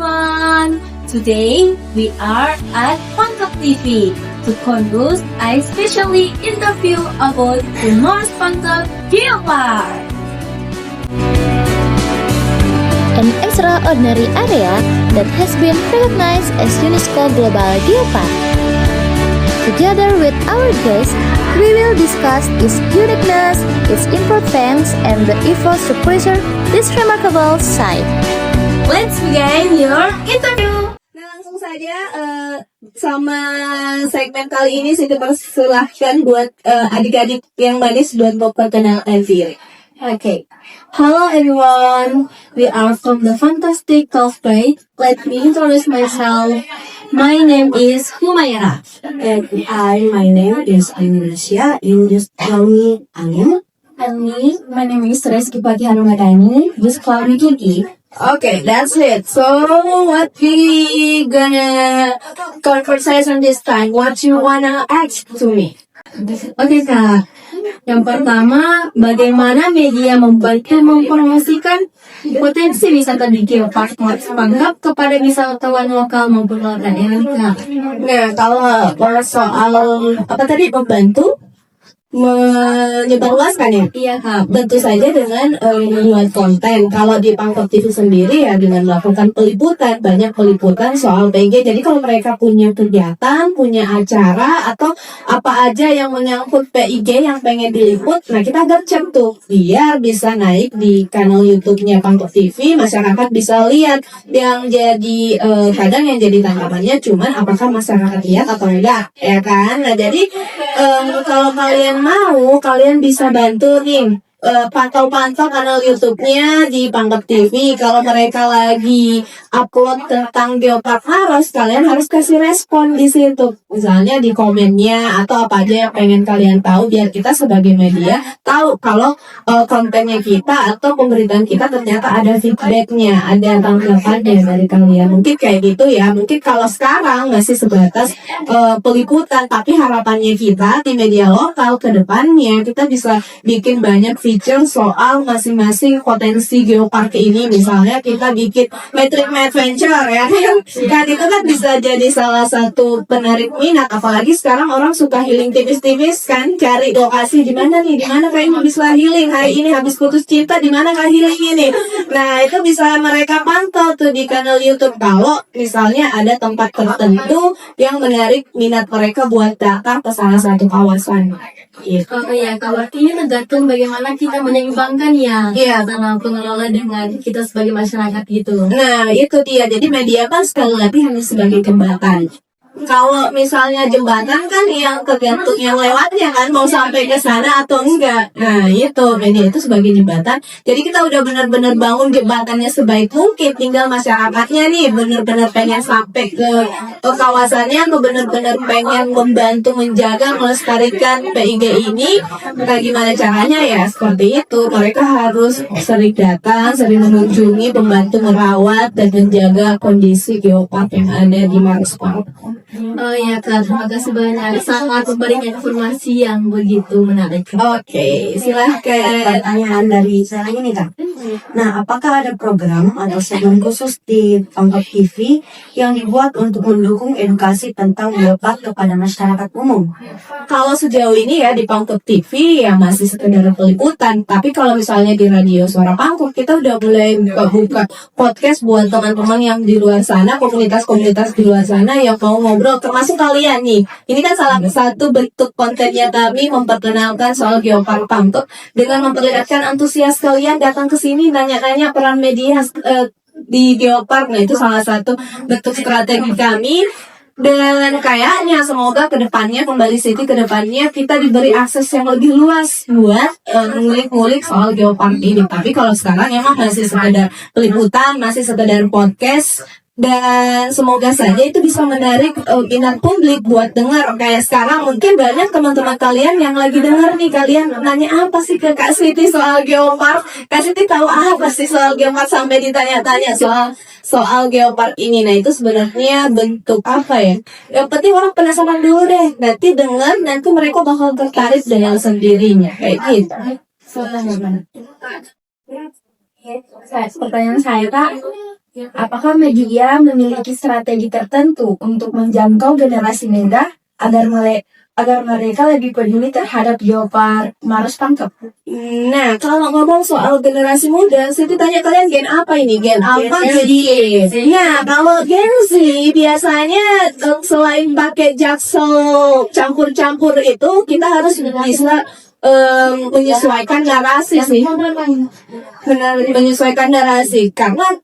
everyone! Today, we are at Pangkep TV to conduct a specially interview about the North Pangkep Geopark. An extraordinary area that has been recognized as UNESCO Global Geopark. Together with our guests, we will discuss its uniqueness, its importance, and the efforts to preserve this remarkable site. Let's begin your interview! Nah, langsung saja sama segmen kali ini saya persilahkan buat adik-adik yang manis buat memperkenalkan diri. Okay. Hello everyone, we are from the Fantastic 12th grade. Let me introduce myself. My name is Humayra. And my name is Indonesia. You just call me Angin. And me, my name is Reski Pati Harumadani. Just call me Kiki. Okay, that's it. So, what we gonna conversation this time? What you wanna ask to me? Oke Kak, yang pertama, bagaimana media membantu mempromosikan potensi wisata di Geopark North Pangkep kepada wisatawan lokal maupun luar daerah Kak? Nah, kalau soal apa tadi membantu menyebarluaskan ya? Iya Kak. Tentu saja dengan membuat konten. Kalau di Pangkep TV sendiri ya dengan melakukan peliputan, banyak peliputan soal PG. Jadi kalau mereka punya kegiatan, punya acara atau apa aja yang menyangkut PIG yang pengen diliput, nah kita gercep tuh biar bisa naik di kanal YouTube-nya Pangkep TV, masyarakat bisa lihat. Yang jadi kadang yang jadi tanggapannya cuman apakah masyarakat lihat atau enggak, ya kan? Nah jadi kalau kalian mau, kalian bisa bantu nih pantau-pantau kanal YouTube-nya di Pangkep TV. Kalau mereka lagi upload tentang Geopark Maros, kalian harus kasih respon di situ. Misalnya di komennya atau apa aja yang pengen kalian tahu, biar kita sebagai media tahu kalau kontennya kita atau pemberitaan kita ternyata ada feedbacknya, ada tanggapannya dari kalian. Mungkin kayak gitu ya. Mungkin kalau sekarang masih sebatas peliputan, tapi harapannya kita di media lokal ke depannya kita bisa bikin banyak feature soal masing-masing potensi geopark ini. Misalnya kita bikin metric adventure ya kan itu kan bisa jadi salah satu penarik minat, apalagi sekarang orang suka healing tipis-tipis kan, cari lokasi di mana nih, di mana kayaknya bisa healing hari ini, habis putus cinta di mana kah healing ini. Nah itu bisa mereka pantau tuh di kanal YouTube kalau misalnya ada tempat tertentu yang menarik minat mereka buat datang ke salah satu kawasan. Gitu. Oh iya, Kak, artinya tergantung bagaimana kita menyeimbangkan ya antara pengelola dengan kita sebagai masyarakat gitu. Nah itu dia, jadi media kan sekali lagi hanya sebagai jembatan. Kalau misalnya jembatan kan yang tergantung yang lewatnya kan mau sampai ke sana atau enggak. Nah itu media itu sebagai jembatan. Jadi kita udah benar-benar bangun jembatannya sebaik mungkin. Tinggal masyarakatnya nih benar-benar pengen sampai ke kawasannya atau benar-benar pengen membantu menjaga melestarikan PIG ini. Nah gimana caranya ya seperti itu. Mereka harus sering datang, sering mengunjungi, membantu merawat dan menjaga kondisi geopark yang ada di Maros Pangkep. Oh iya Kak, terima kasih banyak. Sangat memberikan informasi yang begitu menarik. Oke, silahkan. Pertanyaan dari saya ini Kak. Nah, apakah ada program atau segmen khusus di Pangkep TV yang dibuat untuk mendukung edukasi tentang geopark kepada masyarakat umum? Kalau sejauh ini ya di Pangkep TV ya masih sekedar peliputan. Tapi kalau misalnya di Radio Suara Pangkep kita udah mulai buka podcast buat teman-teman yang di luar sana, komunitas-komunitas di luar sana yang mau ngobrol, termasuk kalian nih. Ini kan salah satu bentuk kontennya kami memperkenalkan soal Geopark Pangkep dengan memperlihatkan antusias kalian datang ke sini nanya-nanya peran media di Geopark. Nah itu salah satu bentuk strategi kami. Dan kayaknya semoga kedepannya kembali Siti kedepannya kita diberi akses yang lebih luas buat ngulik-ngulik soal Geopark ini. Tapi kalau sekarang emang masih sekedar peliputan, masih sekedar podcast. Dan semoga saja itu bisa menarik minat publik buat dengar. Kayak sekarang mungkin banyak teman-teman kalian yang lagi dengar nih, kalian nanya apa sih ke Kak Siti soal Geopark. Kak Siti tahu apa sih soal Geopark sampai ditanya-tanya soal Geopark ini. Nah itu sebenarnya bentuk apa ya? Yang penting orang penasaran dulu deh. Nanti dengar, nanti mereka bakal tertarik dengan sendirinya. Kayak gitu. Pertanyaan saya Kak, Apakah media memiliki strategi tertentu untuk menjangkau generasi muda agar mereka lebih peduli terhadap geopar Mars Pangkep? Nah, kalau ngomong soal generasi muda, saya tanya kalian Gen apa ini? Gen apa? Gen Y. Nah, kalau Gen Z biasanya selain pakai jaksel campur-campur itu, kita harus bisa menyesuaikan narasi sih. Benar, menyesuaikan narasi karena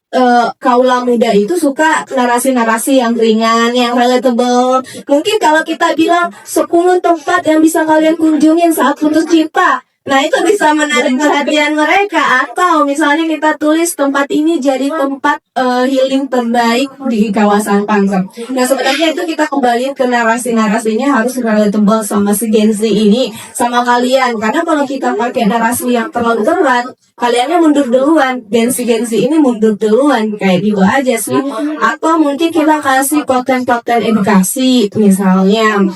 kaula muda itu suka narasi-narasi yang ringan, yang relatable. Mungkin kalau kita bilang 10 tempat yang bisa kalian kunjungin saat putus cinta, nah itu bisa menarik perhatian mereka. Atau misalnya kita tulis tempat ini jadi tempat healing terbaik di kawasan Pangkep. Nah sebenarnya itu kita kembali ke narasi-narasinya harus relatable sama si Gen Z ini, sama kalian. Karena kalau kita pakai narasi yang terlalu berat, kaliannya mundur duluan. Gen Z ini mundur duluan. Kayak gitu aja sih. Atau mungkin kita kasih konten-konten edukasi. Misalnya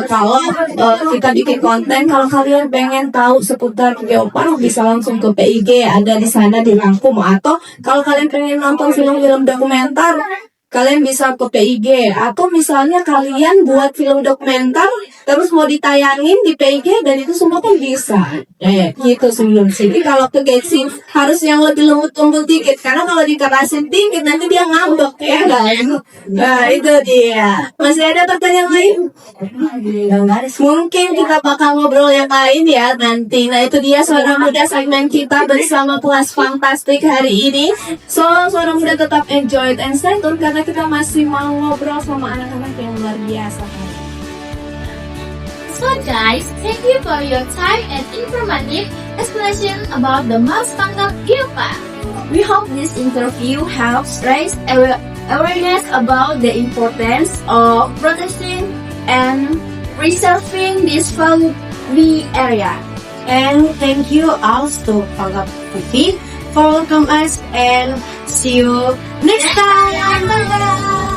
kalau kita bikin konten, kalau kalian pengen tahu seputar geopark bisa langsung ke PIG, ada di sana dirangkum. Atau kalau kalian pengen nonton film-film dokumenter, kalian bisa ke PIG. Atau misalnya kalian buat film dokumenter terus mau ditayangin di PIG, dan itu semua kan bisa. Gitu sebelum sini. Kalau ke Genshin harus yang lebih lembut dikit, karena kalau dikerasin dikit nanti dia ngambek ya kan. Nah itu dia. Masih ada pertanyaan lain? Mungkin kita bakal ngobrol yang lain ya nanti. Nah itu dia Suara Muda segmen kita bersama kelas fantastik hari ini. So Suara Muda tetap enjoy and stay tune karena kita masih mau ngobrol sama anak-anak yang luar biasa. So guys, thank you for your time and informative explanation about the Mars Pangkep Geopark. We hope this interview helps raise awareness about the importance of protecting and preserving this valuable area. And thank you also Pangkep TV for welcome us and see you next time. Bye bye.